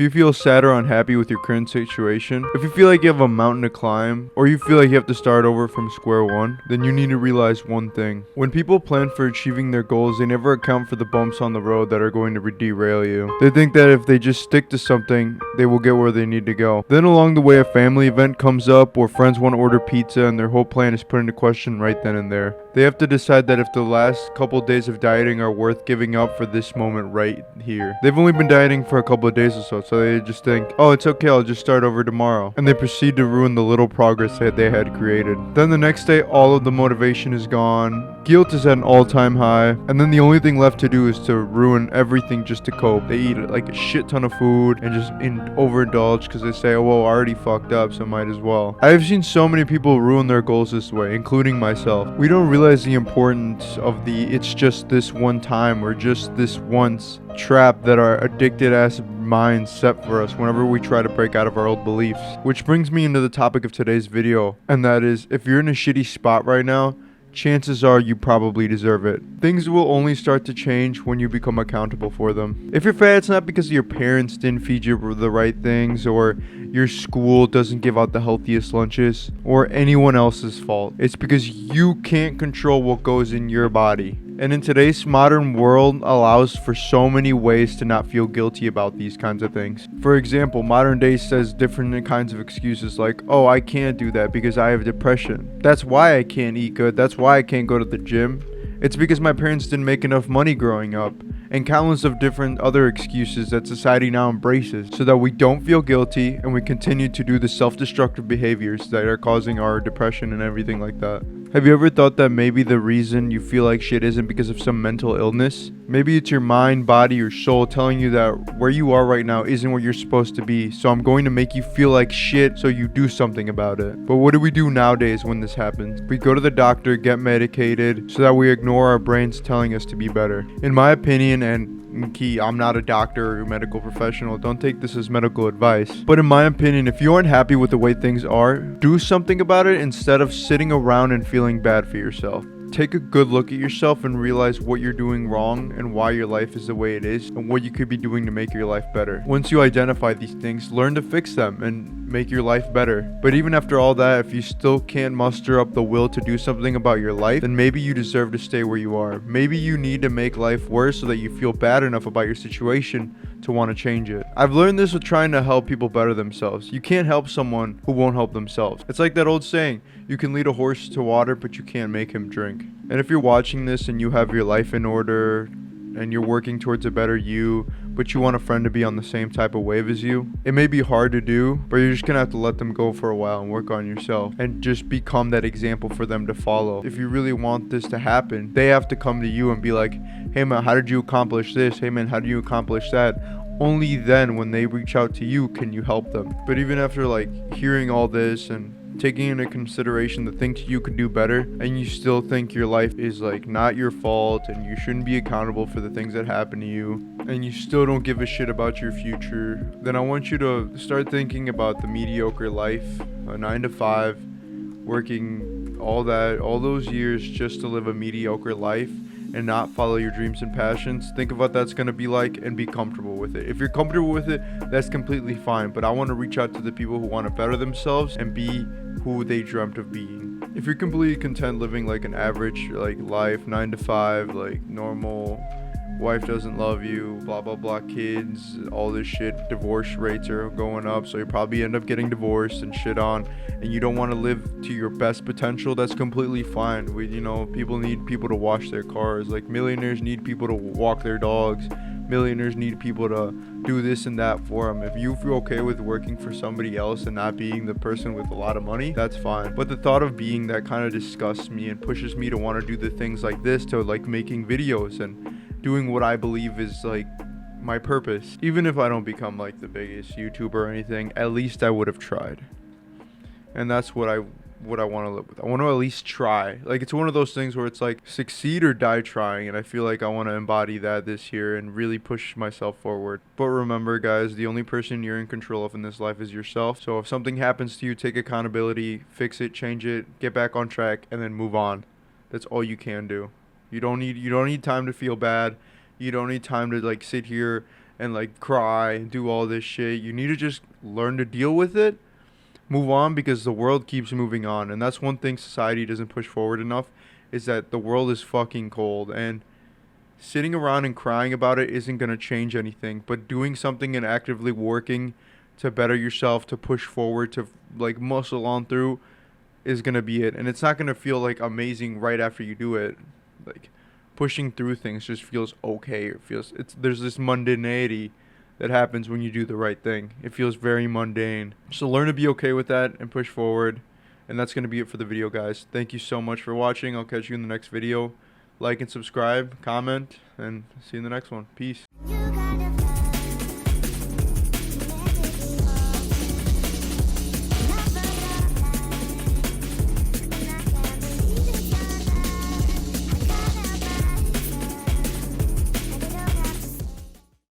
you feel sad or unhappy with your current situation, if you feel like you have a mountain to climb, or you feel like you have to start over from square one, then you need to realize one thing. When people plan for achieving their goals, they never account for the bumps on the road that are going to derail you. They think that if they just stick to something, they will get where they need to go. Then along the way, a family event comes up, or friends want to order pizza, and their whole plan is put into question right then and there. They have to decide that if the last couple days of dieting are worth giving up for this moment right here. They've only been dieting for a couple of days or so they just think, oh, it's okay, I'll just start over tomorrow. And they proceed to ruin the little progress that they had created. Then the next day, all of the motivation is gone. Guilt is at an all-time high. And then the only thing left to do is to ruin everything just to cope. They eat like a shit ton of food and just overindulge because they say, oh, well, I already fucked up, so might as well. I've seen so many people ruin their goals this way, including myself. We don't realize the importance of the it's just this one time or just this once trap that our addicted ass minds set for us whenever we try to break out of our old beliefs. Which brings me into the topic of today's video, and that is, if you're in a shitty spot right now, chances are you probably deserve it. Things will only start to change when you become accountable for them. If you're fat, it's not because your parents didn't feed you the right things, or your school doesn't give out the healthiest lunches, or anyone else's fault. It's because you can't control what goes in your body. And in today's modern world allows for so many ways to not feel guilty about these kinds of things. For example, modern day says different kinds of excuses like, oh, I can't do that because I have depression. That's why I can't eat good. That's why I can't go to the gym. It's because my parents didn't make enough money growing up. And countless of different other excuses that society now embraces so that we don't feel guilty and we continue to do the self-destructive behaviors that are causing our depression and everything like that. Have you ever thought that maybe the reason you feel like shit isn't because of some mental illness? Maybe it's your mind, body, or soul telling you that where you are right now isn't where you're supposed to be, so I'm going to make you feel like shit so you do something about it. But what do we do nowadays when this happens? We go to the doctor, get medicated, so that we ignore our brains telling us to be better. In my opinion, and key, I'm not a doctor or a medical professional, don't take this as medical advice, but in my opinion, if you aren't happy with the way things are, do something about it instead of sitting around and feeling bad for yourself. Take a good look at yourself and realize what you're doing wrong and why your life is the way it is and what you could be doing to make your life better. Once you identify these things, learn to fix them and make your life better. But even after all that, if you still can't muster up the will to do something about your life, then maybe you deserve to stay where you are. Maybe you need to make life worse so that you feel bad enough about your situation to want to change it. I've learned this with trying to help people better themselves. You can't help someone who won't help themselves. It's like that old saying, you can lead a horse to water, but you can't make him drink. And if you're watching this and you have your life in order and you're working towards a better you, but you want a friend to be on the same type of wave as you, it may be hard to do, but you're just gonna have to let them go for a while and work on yourself and just become that example for them to follow. If you really want this to happen, they have to come to you and be like, hey man, how did you accomplish this? Hey man, how did you accomplish that? Only then, when they reach out to you, can you help them. But even after like hearing all this and taking into consideration the things you could do better, and you still think your life is like not your fault and you shouldn't be accountable for the things that happen to you, and you still don't give a shit about your future, then I want you to start thinking about the mediocre life, a 9 to 5, working all those years just to live a mediocre life and not follow your dreams and passions. Think of what that's going to be like and be comfortable with it. If you're comfortable with it, that's completely fine. But I want to reach out to the people who want to better themselves and be who they dreamt of being. If you're completely content living like an average like life, 9 to 5, like normal, wife doesn't love you, blah blah blah, kids, all this shit, divorce rates are going up, so you probably end up getting divorced and shit on, and you don't want to live to your best potential, that's completely fine. People need people to wash their cars, like millionaires need people to walk their dogs, millionaires need people to do this and that for them. If you feel okay with working for somebody else and not being the person with a lot of money, that's fine. But the thought of being that kind of disgusts me and pushes me to want to do the things like this, to like making videos and doing what I believe is like my purpose. Even if I don't become like the biggest YouTuber or anything, at least I would have tried. And that's what I want to live with. I want to at least try. Like, it's one of those things where it's like succeed or die trying, and I feel like I want to embody that this year and really push myself forward. But remember, guys, the only person you're in control of in this life is yourself. So if something happens to you, take accountability, fix it, change it, get back on track, and then move on. That's all you can do. You don't need time to feel bad. You don't need time to like sit here and like cry and do all this shit. You need to just learn to deal with it, move on, because the world keeps moving on. And that's one thing society doesn't push forward enough, is that the world is fucking cold, and sitting around and crying about it isn't going to change anything. But doing something and actively working to better yourself, to push forward, to like muscle on through, is going to be it. And it's not going to feel like amazing right after you do it. Like pushing through things just feels okay. It feels, it's, there's this mundanity that happens when you do the right thing. It feels very mundane. So learn to be okay with that and push forward. And that's going to be it for the video, guys. Thank you so much for watching. I'll catch you in the next video. Like and subscribe, comment, and see you in the next one. Peace.